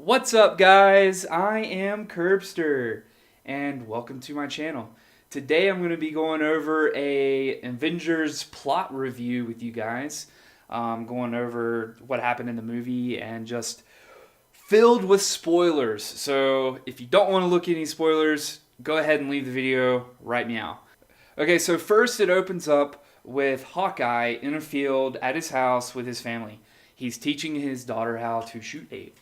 What's up, guys? I am Curbster, and welcome to my channel. Today I'm going to be going over a Avengers plot review with you guys, going over what happened in the movie and just filled with spoilers. So if you don't want to look at any spoilers, go ahead and leave the video right now. Okay, so first it opens up with Hawkeye in a field at his house with his family. He's teaching his daughter how to shoot a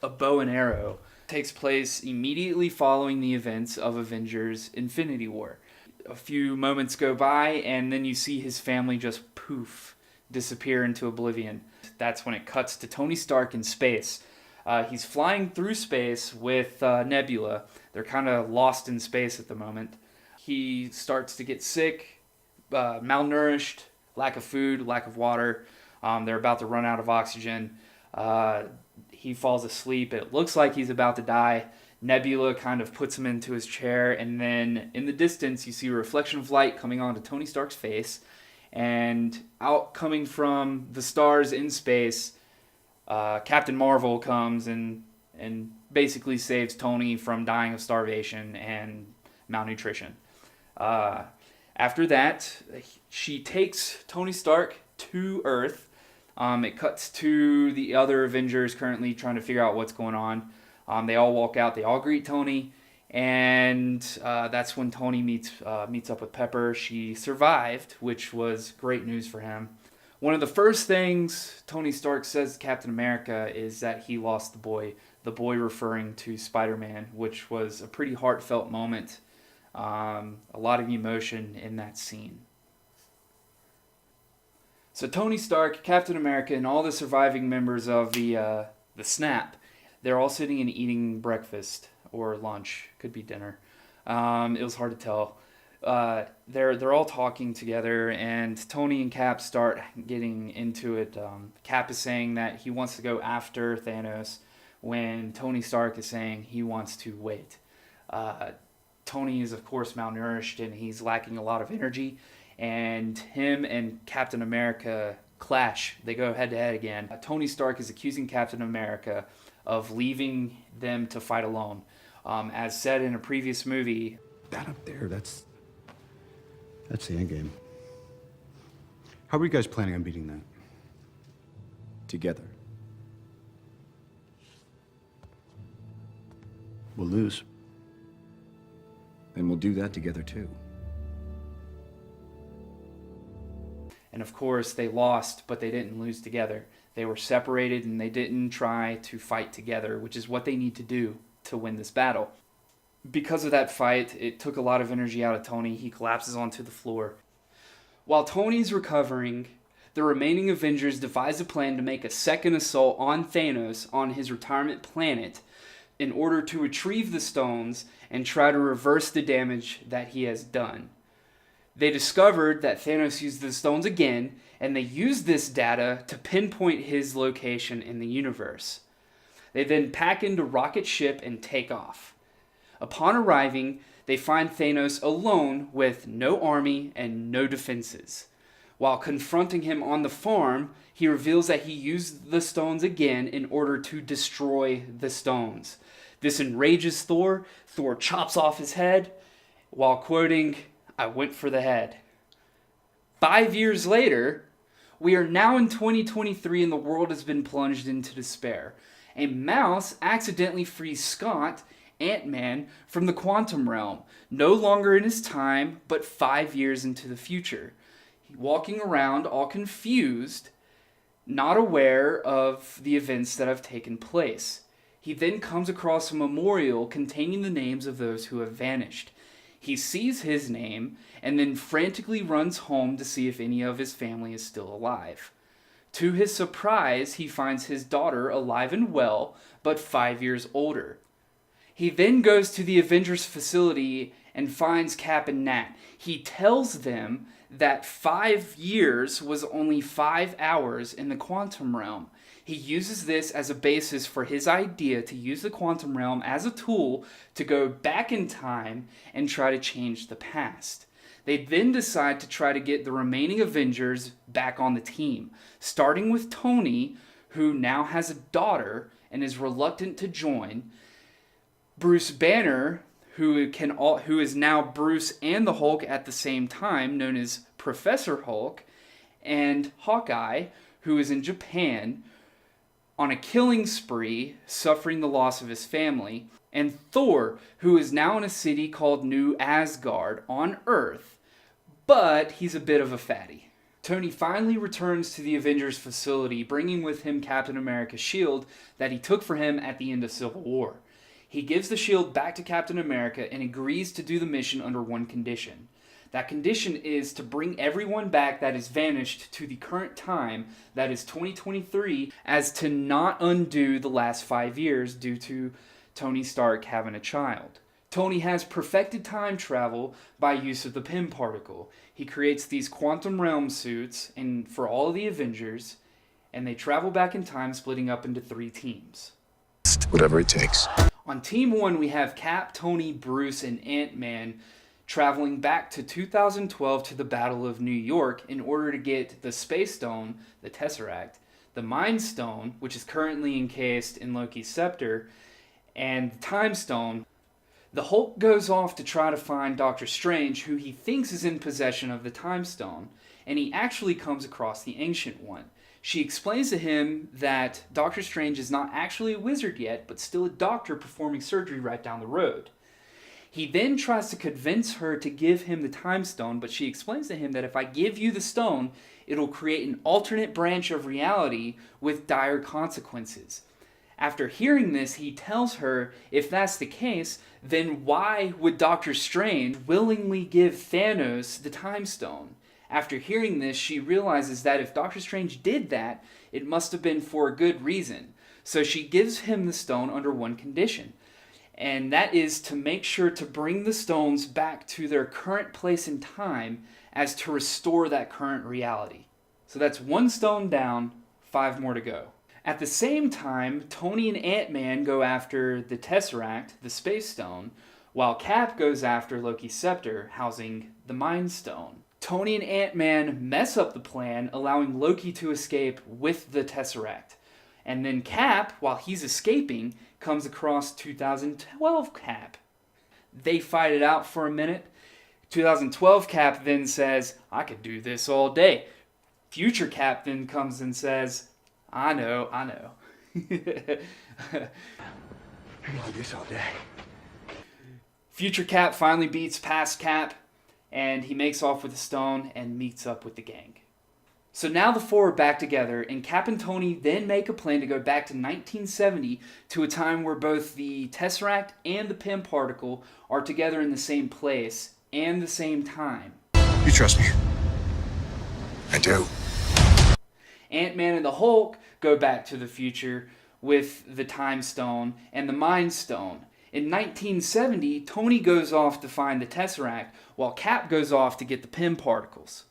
bow and arrow. It takes place immediately following the events of Avengers Infinity War. A few moments go by and then you see his family just poof, disappear into oblivion. That's when it cuts to Tony Stark in space. He's flying through space with Nebula. They're kind of lost in space at the moment. He starts to get sick, malnourished, lack of food, lack of water. They're about to run out of oxygen. He falls asleep. It looks like he's about to die. Nebula kind of puts him into his chair, and then in the distance you see a reflection of light coming onto Tony Stark's face, and out coming from the stars in space, Captain Marvel comes and basically saves Tony from dying of starvation and malnutrition. After that, she takes Tony Stark to Earth. It cuts to the other Avengers currently trying to figure out what's going on. They all walk out. They all greet Tony, and that's when Tony meets up with Pepper. She survived, which was great news for him. One of the first things Tony Stark says to Captain America is that he lost the boy referring to Spider-Man, which was a pretty heartfelt moment. A lot of emotion in that scene. So Tony Stark, Captain America, and all the surviving members of the Snap, they're all sitting and eating breakfast or lunch, could be dinner. It was hard to tell. They're all talking together, and Tony and Cap start getting into it. Cap is saying that he wants to go after Thanos, when Tony Stark is saying he wants to wait. Tony is, of course, malnourished, and he's lacking a lot of energy. And him and Captain America clash. They go head-to-head again. Tony Stark is accusing Captain America of leaving them to fight alone. As said in a previous movie... That up there, that's the Endgame. How are you guys planning on beating that? Together. We'll lose. And we'll do that together, too. And of course, they lost, but they didn't lose together. They were separated, and they didn't try to fight together, which is what they need to do to win this battle. Because of that fight, it took a lot of energy out of Tony. He collapses onto the floor. While Tony's recovering, the remaining Avengers devise a plan to make a second assault on Thanos on his retirement planet in order to retrieve the stones and try to reverse the damage that he has done. They discovered that Thanos used the stones again, and they used this data to pinpoint his location in the universe. They then pack into rocket ship and take off. Upon arriving, they find Thanos alone with no army and no defenses. While confronting him on the farm, he reveals that he used the stones again in order to destroy the stones. This enrages Thor. Thor chops off his head while quoting, "I went for the head." 5 years later, we are now in 2023 and the world has been plunged into despair. A mouse accidentally frees Scott, Ant-Man, from the quantum realm, no longer in his time, but 5 years into the future. Walking around all confused, not aware of the events that have taken place. He then comes across a memorial containing the names of those who have vanished. He sees his name and then frantically runs home to see if any of his family is still alive. To his surprise, he finds his daughter alive and well, but 5 years older. He then goes to the Avengers facility and finds Cap and Nat. He tells them that 5 years was only 5 hours in the quantum realm. He uses this as a basis for his idea to use the quantum realm as a tool to go back in time and try to change the past. They then decide to try to get the remaining Avengers back on the team, starting with Tony, who now has a daughter, and is reluctant to join. Bruce Banner, who is now Bruce and the Hulk at the same time, known as Professor Hulk, and Hawkeye, who is in Japan on a killing spree, suffering the loss of his family, and Thor, who is now in a city called New Asgard on Earth, but he's a bit of a fatty. Tony finally returns to the Avengers facility, bringing with him Captain America's shield that he took for him at the end of Civil War. He gives the shield back to Captain America and agrees to do the mission under one condition. That condition is to bring everyone back that is vanished to the current time, that is 2023, as to not undo the last 5 years due to Tony Stark having a child. Tony has perfected time travel by use of the Pym particle. He creates these quantum realm suits for all of the Avengers, and they travel back in time, splitting up into 3 teams. Whatever it takes. On Team 1, we have Cap, Tony, Bruce, and Ant-Man traveling back to 2012 to the Battle of New York in order to get the Space Stone, the Tesseract, the Mind Stone, which is currently encased in Loki's scepter, and the Time Stone. The Hulk goes off to try to find Doctor Strange, who he thinks is in possession of the Time Stone, and he actually comes across the Ancient One. She explains to him that Doctor Strange is not actually a wizard yet, but still a doctor performing surgery right down the road. He then tries to convince her to give him the Time Stone, but she explains to him that if I give you the stone, it'll create an alternate branch of reality with dire consequences. After hearing this, he tells her if that's the case, then why would Doctor Strange willingly give Thanos the Time Stone? After hearing this, she realizes that if Doctor Strange did that, it must have been for a good reason. So she gives him the stone under one condition, and that is to make sure to bring the stones back to their current place in time as to restore that current reality. So that's 1 stone down, 5 more to go. At the same time, Tony and Ant-Man go after the Tesseract, the Space Stone, while Cap goes after Loki's scepter, housing the Mind Stone. Tony and Ant-Man mess up the plan, allowing Loki to escape with the Tesseract. And then Cap, while he's escaping, comes across 2012 Cap. They fight it out for a minute. 2012 Cap then says, I could do this all day. Future Cap then comes and says, I know. I can do this all day. Future Cap finally beats past Cap, and he makes off with the stone and meets up with the gang. So now the 4 are back together, and Cap and Tony then make a plan to go back to 1970 to a time where both the Tesseract and the Pym particle are together in the same place and the same time. You trust me? I do. Ant-Man and the Hulk go back to the future with the Time Stone and the Mind Stone. In 1970, Tony goes off to find the Tesseract, while Cap goes off to get the Pym particles.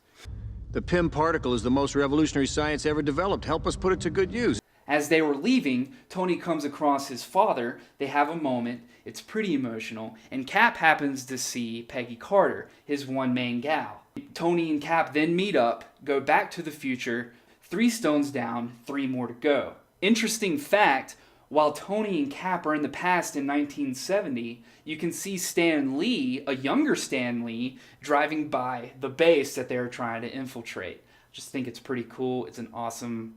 The Pym particle is the most revolutionary science ever developed. Help us put it to good use. As they were leaving, Tony comes across his father. They have a moment. It's pretty emotional. And Cap happens to see Peggy Carter, his one main gal. Tony and Cap then meet up, go back to the future. 3 stones down, 3 more to go. Interesting fact, while Tony and Cap are in the past in 1970, you can see Stan Lee, a younger Stan Lee, driving by the base that they're trying to infiltrate. I just think it's pretty cool. It's an awesome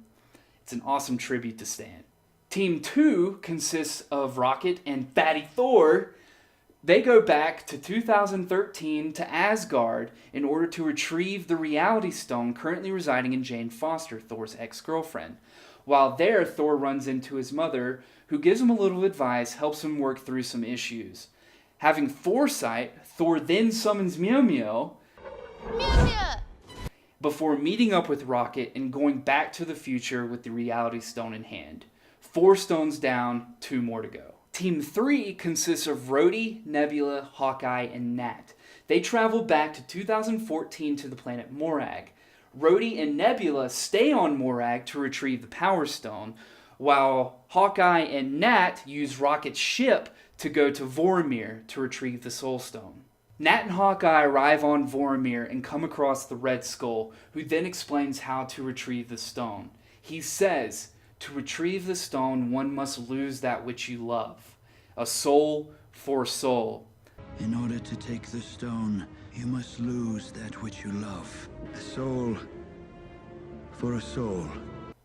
tribute to Stan. Team 2 consists of Rocket and Fatty Thor. They go back to 2013 to Asgard in order to retrieve the Reality Stone currently residing in Jane Foster, Thor's ex-girlfriend. While there, Thor runs into his mother, who gives him a little advice, helps him work through some issues. Having foresight, Thor then summons Mew Mew before meeting up with Rocket and going back to the future with the Reality Stone in hand. 4 stones down, 2 more to go. Team 3 consists of Rhodey, Nebula, Hawkeye, and Nat. They travel back to 2014 to the planet Morag. Rhodey and Nebula stay on Morag to retrieve the Power Stone, while Hawkeye and Nat use Rocket's ship to go to Vormir to retrieve the Soul Stone. Nat and Hawkeye arrive on Vormir and come across the Red Skull, who then explains how to retrieve the stone. He says, To retrieve the stone, one must lose that which you love. A soul for soul. In order to take the stone, you must lose that which you love. A soul for a soul.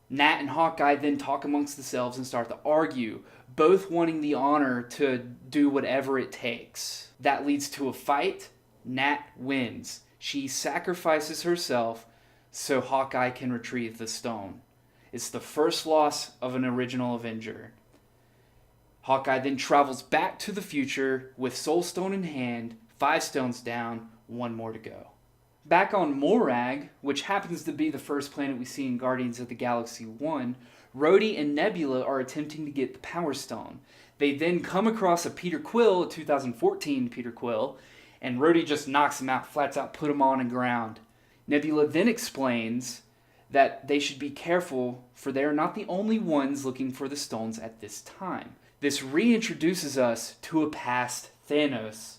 Nat and Hawkeye then talk amongst themselves and start to argue, both wanting the honor to do whatever it takes. That leads to a fight. Nat wins. She sacrifices herself so Hawkeye can retrieve the stone. It's the first loss of an original Avenger. Hawkeye then travels back to the future with Soul Stone in hand, 5 stones down, 1 more to go. Back on Morag, which happens to be the first planet we see in Guardians of the Galaxy 1, Rhodey and Nebula are attempting to get the Power Stone. They then come across a Peter Quill, a 2014 Peter Quill, and Rhodey just knocks him out, flats out, put him on the ground. Nebula then explains that they should be careful, for they are not the only ones looking for the stones at this time. This reintroduces us to a past Thanos.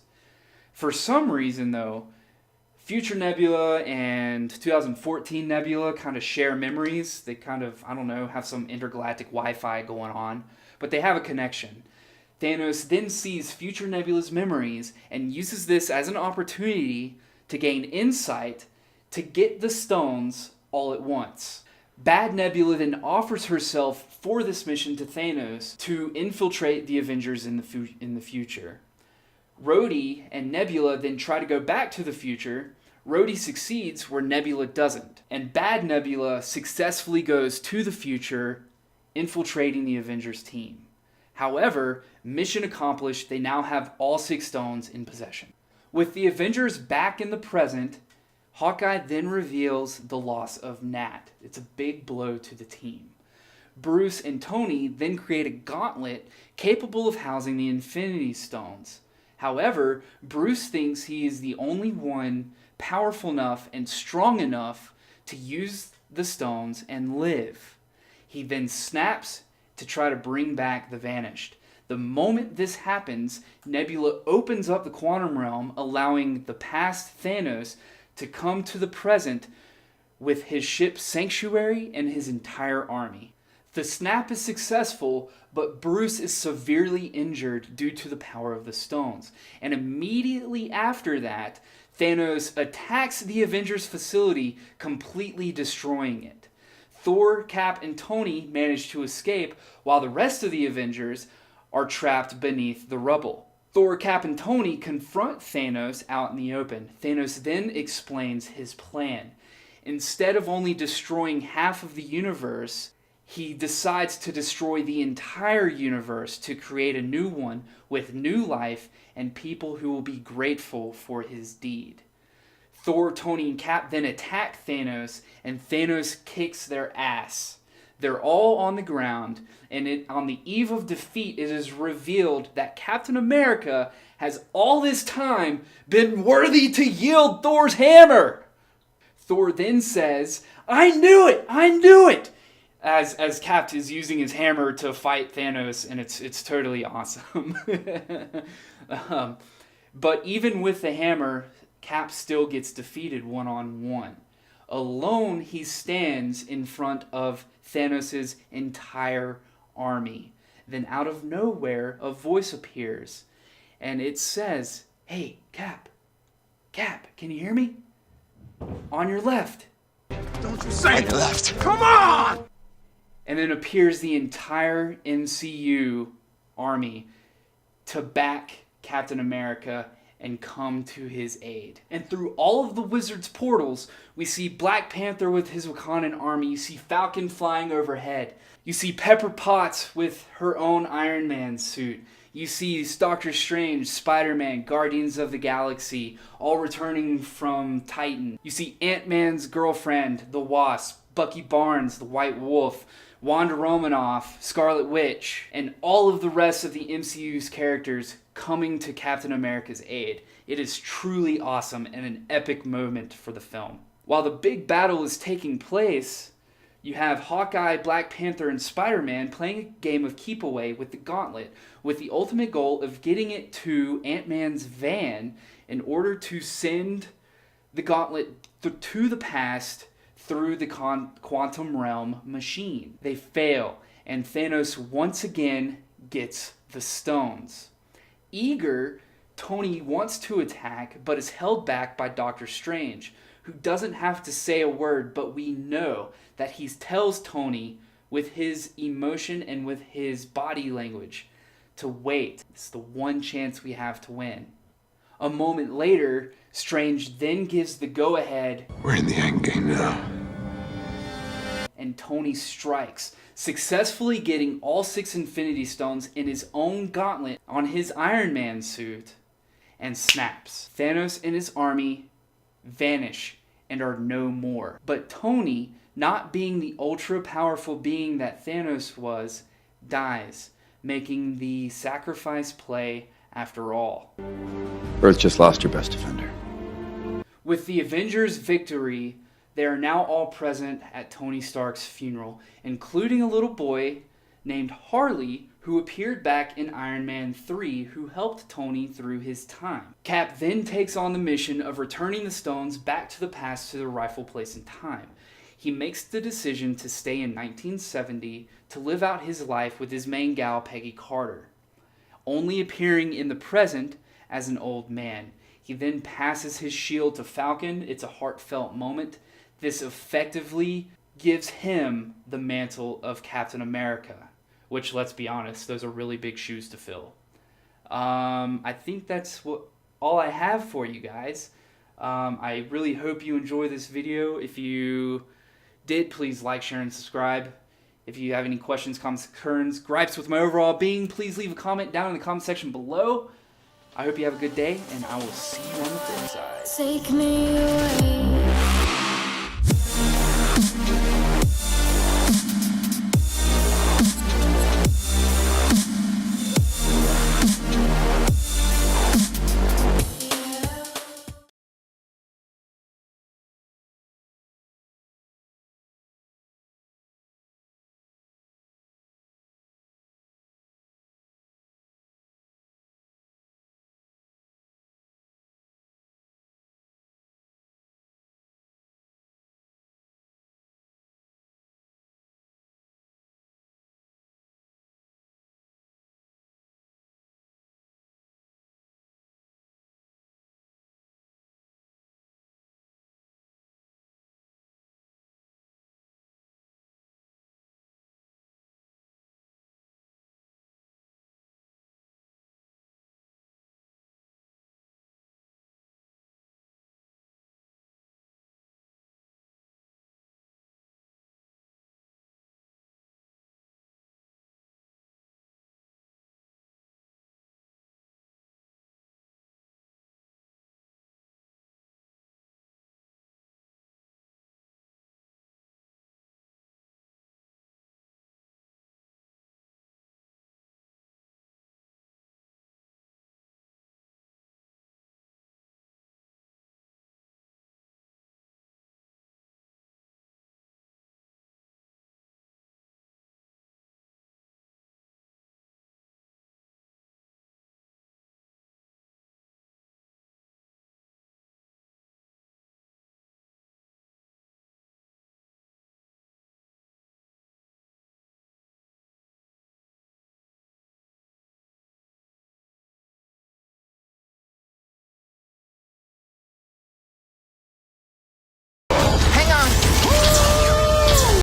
For some reason, though, future Nebula and 2014 Nebula kind of share memories. They kind of, I don't know, have some intergalactic Wi-Fi going on, but they have a connection. Thanos then sees future Nebula's memories and uses this as an opportunity to gain insight to get the stones all at once. Bad Nebula then offers herself for this mission to Thanos to infiltrate the Avengers in the future. Rhodey and Nebula then try to go back to the future. Rhodey succeeds where Nebula doesn't. And Bad Nebula successfully goes to the future, infiltrating the Avengers team. However, mission accomplished, they now have all 6 stones in possession. With the Avengers back in the present, Hawkeye then reveals the loss of Nat. It's a big blow to the team. Bruce and Tony then create a gauntlet capable of housing the Infinity Stones. However, Bruce thinks he is the only one powerful enough and strong enough to use the stones and live. He then snaps to try to bring back the Vanished. The moment this happens, Nebula opens up the quantum realm, allowing the past Thanos to come to the present with his ship Sanctuary and his entire army. The snap is successful, but Bruce is severely injured due to the power of the stones. And immediately after that, Thanos attacks the Avengers facility, completely destroying it. Thor, Cap, and Tony manage to escape, while the rest of the Avengers are trapped beneath the rubble. Thor, Cap, and Tony confront Thanos out in the open. Thanos then explains his plan. Instead of only destroying half of the universe, he decides to destroy the entire universe to create a new one with new life and people who will be grateful for his deed. Thor, Tony, and Cap then attack Thanos, and Thanos kicks their ass. They're all on the ground, and on the eve of defeat, it is revealed that Captain America has all this time been worthy to yield Thor's hammer. Thor then says, "I knew it! I knew it!" As Cap is using his hammer to fight Thanos, and it's totally awesome. But even with the hammer, Cap still gets defeated one-on-one. Alone, he stands in front of Thanos' entire army. Then out of nowhere, a voice appears, and it says, "Hey, Cap, can you hear me? On your left." Don't you say you left. Come on! And then appears the entire MCU army to back Captain America and come to his aid. And through all of the Wizard's portals, we see Black Panther with his Wakandan army. You see Falcon flying overhead. You see Pepper Potts with her own Iron Man suit. You see Doctor Strange, Spider-Man, Guardians of the Galaxy, all returning from Titan. You see Ant-Man's girlfriend, the Wasp, Bucky Barnes, the White Wolf, Wanda Romanoff, Scarlet Witch, and all of the rest of the MCU's characters coming to Captain America's aid. It is truly awesome and an epic moment for the film. While the big battle is taking place, you have Hawkeye, Black Panther, and Spider-Man playing a game of keep away with the gauntlet, with the ultimate goal of getting it to Ant-Man's van in order to send the gauntlet to the past through the quantum realm machine. They fail, and Thanos once again gets the stones. Eager, Tony wants to attack, but is held back by Doctor Strange, who doesn't have to say a word, but we know that he tells Tony with his emotion and with his body language to wait. It's the one chance we have to win. A moment later, Strange then gives the go-ahead. We're in the Endgame now. And Tony strikes, successfully getting all 6 Infinity Stones in his own gauntlet on his Iron Man suit, and snaps. Thanos and his army vanish and are no more. But Tony, not being the ultra-powerful being that Thanos was, dies, making the sacrifice play after all. Earth just lost your best defender. With the Avengers' victory, they are now all present at Tony Stark's funeral, including a little boy named Harley, who appeared back in Iron Man 3, who helped Tony through his time. Cap then takes on the mission of returning the stones back to the past to their rightful place in time. He makes the decision to stay in 1970 to live out his life with his main gal, Peggy Carter, only appearing in the present as an old man. He then passes his shield to Falcon. It's a heartfelt moment. This effectively gives him the mantle of Captain America, which, let's be honest, those are really big shoes to fill. I think that's all I have for you guys. I really hope you enjoy this video. If you did, please like, share, and subscribe. If you have any questions, comments, concerns, gripes with my overall being, please leave a comment down in the comment section below. I hope you have a good day, and I will see you on the flip side. Take me away.